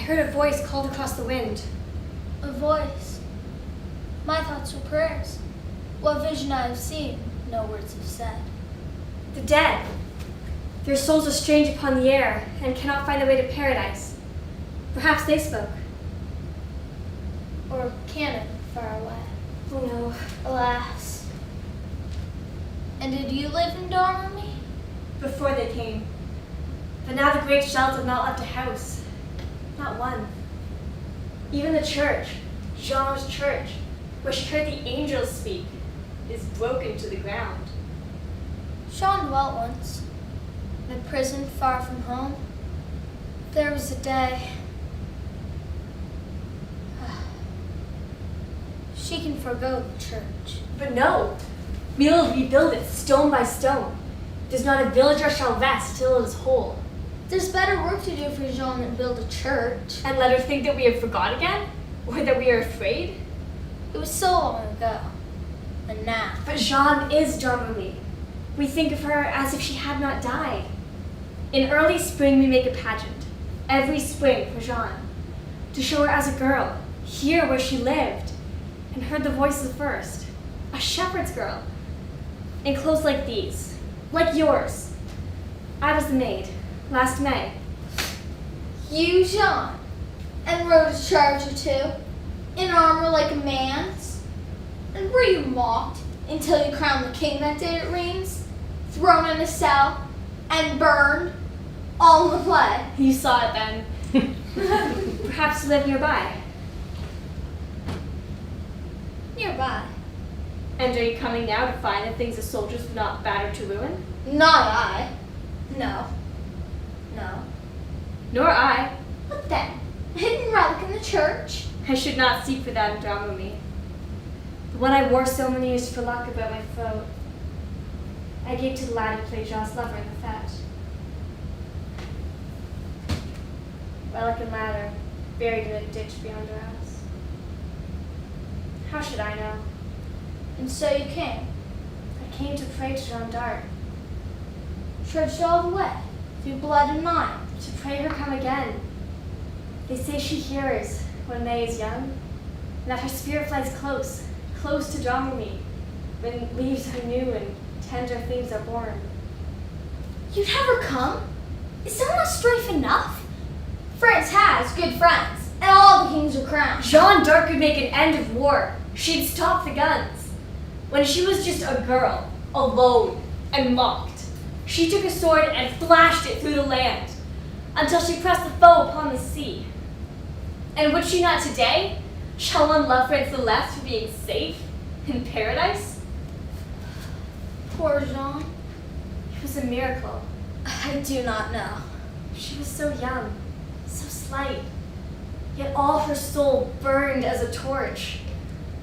heard a voice called across the wind. A voice. My thoughts were prayers. What vision I have seen, no words have said. The dead. Their souls are strange upon the air and cannot find their way to paradise. Perhaps they spoke. Or cannon far away. Oh no. Alas. And did you live in Domremy? Before they came. But now the great shells have not left a house. Not one. Even the church, Jean's church, where she heard the angels speak, is broken to the ground. Jean dwelt once in a prison far from home. There was a day she can forgo the church. But no, we will rebuild it stone by stone. There's not a villager shall rest till it is whole. There's better work to do for Jean than build a church. And let her think that we have forgot again? Or that we are afraid? It was so long ago. And now. But Jean is Domremy. We think of her as if she had not died. In early spring we make a pageant. Every spring for Jean. To show her as a girl, here where she lived, and heard the voices first. A shepherd's girl. In clothes like these. Like yours. I was the maid. Last May. You, Jean, and rode a charge or two, in armor like a man's? And were you mocked until you crowned the king that day at Rheims, thrown in a cell, and burned, all in the play? You saw it then. Perhaps you live nearby. Nearby. And are you coming now to find that things the soldiers would not batter to ruin? Not I. No. No. Nor I. What then? A hidden relic in the church? I should not seek for that in Domremy. The one I wore so many years for luck about my throat, I gave to the lad who played Jean's lover in the fete. Relic and ladder, buried in a ditch beyond our house. How should I know? And so you came. I came to pray to Jeanne d'Arc, Trudged all the way, through blood and mine. to pray her come again. They say she hears when May is young, and that her spirit flies close, close to Domremy, when leaves are new and tender things are born. You'd have her come? Is there not strife enough? France has good friends, and all the kings are crowned. Jeanne d'Arc would make an end of war. She'd stop the guns. When she was just a girl, alone and mocked, she took a sword and flashed it through the land until she pressed the foe upon the sea. And would she not today? Shall one love France the less for being safe in paradise? Poor Jean. It was a miracle. I do not know. She was so young, so slight, yet all her soul burned as a torch.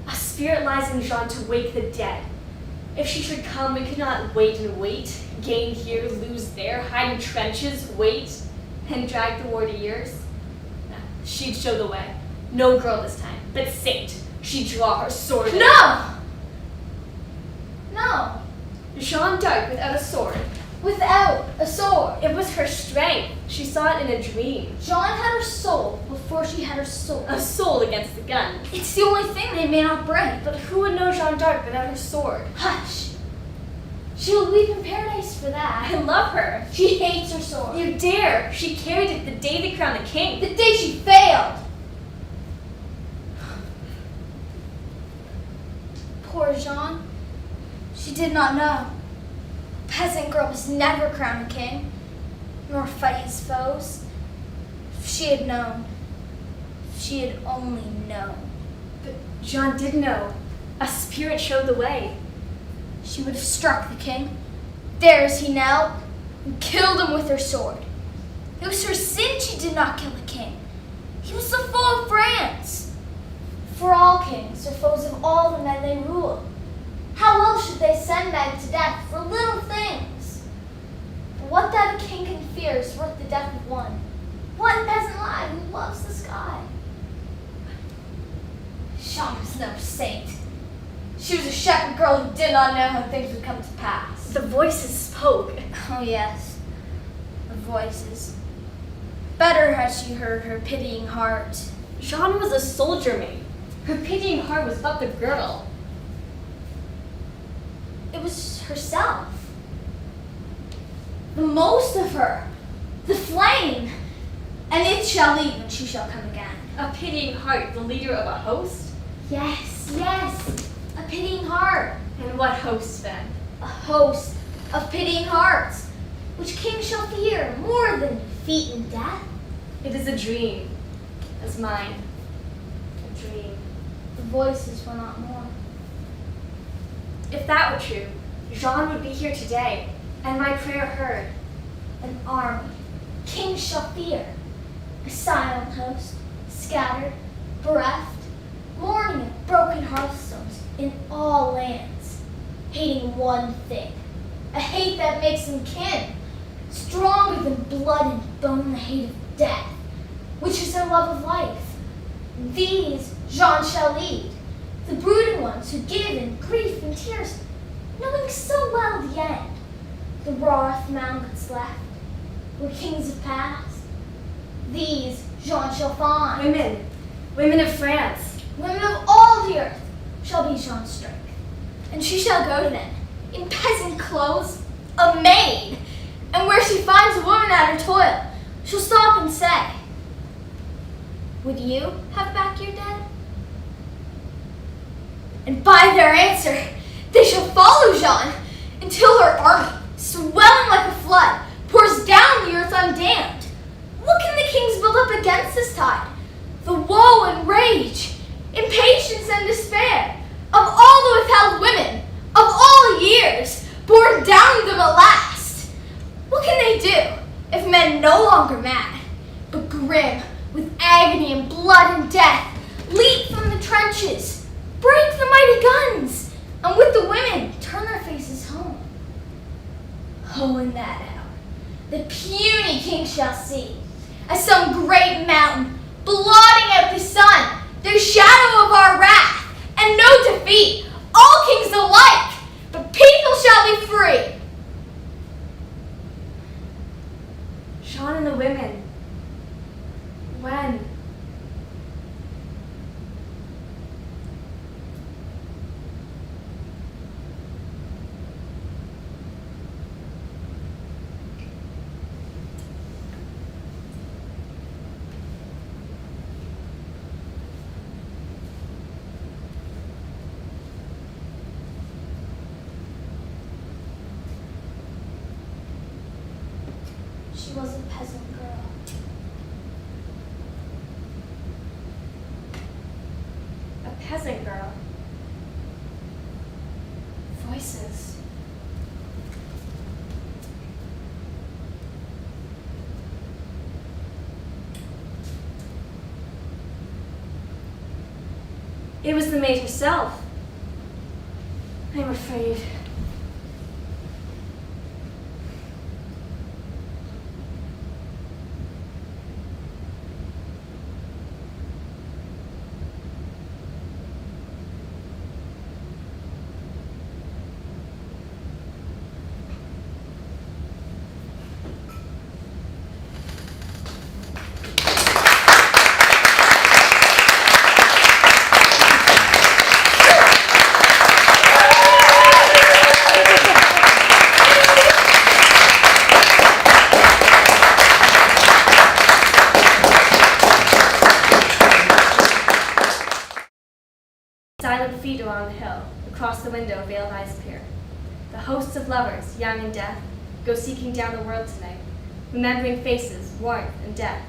A spirit lies in Jean to wake the dead. If she should come, we could not wait and wait, gain here, lose there, hide in trenches, wait, and drag the war to years. No, she'd show the way. No girl this time, but saint. She'd draw her sword. No! No. Jeanne d'Arc without a sword. Without a sword. It was her strength. She saw it in a dream. Jean had her soul before she had her sword. A soul against the guns. It's the only thing they may not break. But who would know Jeanne d'Arc without her sword? Hush. She will weep in paradise for that. I love her. She hates her sword. You dare! She carried it the day they crowned the king. The day she failed. Poor Jean. She did not know. A peasant girl must never crown a king, nor fight his foes. If she had known. If she had only known. But Jeanne did know. A spirit showed the way. She would have struck the king, there as he knelt, and killed him with her sword. It was her sin she did not kill the king. He was the foe of France. For all kings are foes of all the men they rule. How else should they send men to death for little things? But what that a king can fear is worth the death of one peasant lad who loves the sky. Jeanne was no saint. She was a shepherd girl who did not know how things would come to pass. The voices spoke. Oh yes, the voices. Better had she heard her pitying heart. Jean was a soldier maid. Her pitying heart was about the girl. It was herself. The most of her. The flame. And it shall leave when she shall come again. A pitying heart, the leader of a host? Yes, yes. A pitying heart. And what host then? A host of pitying hearts, which kings shall fear more than defeat and death. It is a dream, as mine. A dream. The voices will not more. If that were true, Jean would be here today, and my prayer heard. An army kings shall fear, a silent host, scattered, bereft, mourning at broken hearthstones in all lands, hating one thing, a hate that makes them kin, stronger than blood and bone, the hate of death, which is their love of life. These Jean shall lead, the brooding ones who give in grief and tears, knowing so well the end. The wrath mound that's left, where kings have passed, these Jean shall find. Women of France. Women of all the earth shall be Jean's strength, and she shall go to them in peasant clothes, a maid, and where she finds a woman at her toil, she'll stop and say, "Would you have back your dead?" And by their answer, they shall follow Jean until her army, swelling like a flood, pours down the earth undammed. What can the kings build up against this tide? The woe and rage, impatience and despair of all the withheld women of all years, borne down them at last. What can they do if men no longer mad, but grim with agony and blood and death, leap from the trenches, break the mighty guns, and with the women turn their faces home? Oh, in that hour, the puny king shall see, as some great mountain, blotting out the sun, the shadow of our wrath, and no defeat, all kings alike, but people shall be free. Jean and the women. When? She was a peasant girl. A peasant girl. Voices. It was the maid herself. I'm afraid. Silent feet along the hill, across the window veiled eyes peer. The hosts of lovers, young and deaf, go seeking down the world tonight, remembering faces, warmth, and death,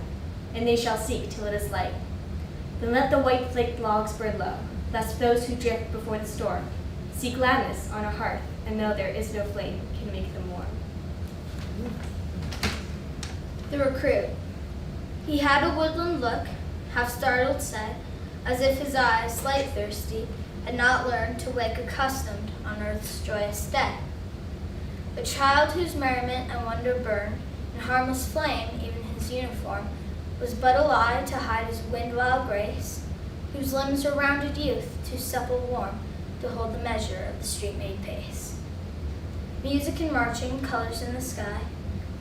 and they shall seek till it is light. Then let the white flaked logs burn low, lest those who drift before the storm seek gladness on a hearth, and know there is no flame can make them warm. The recruit. He had a woodland look, half startled said, as if his eyes, light thirsty, had not learned to wake accustomed on earth's joyous day. A child whose merriment and wonder burned in harmless flame even his uniform, was but a lie to hide his wind-wild grace, whose limbs were rounded youth, too supple warm to hold the measure of the street-made pace. Music and marching, colors in the sky,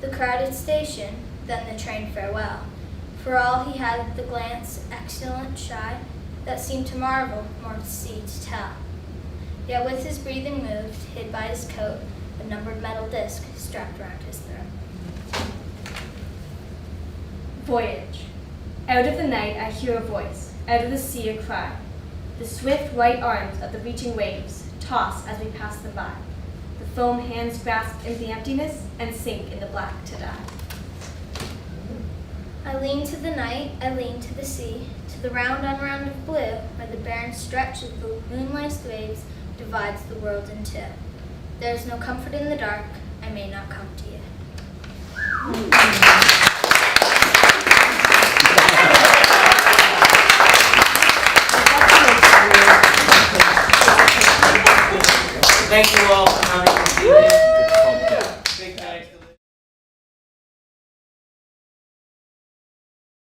the crowded station, then the train farewell, For all he had the glance, excellent, shy, that seemed to marvel, more to see, to tell. Yet with his breathing moved, hid by his coat, a numbered metal disc strapped round his throat. Voyage. Out of the night I hear a voice, out of the sea a cry. The swift white arms of the reaching waves toss as we pass them by. The foam hands grasp into the emptiness and sink in the black to die. I lean to the night, I lean to the sea, to the round unround of blue, where the barren stretch of the moonlaced waves divides the world in two. There is no comfort in the dark, I may not come to you. Thank you all.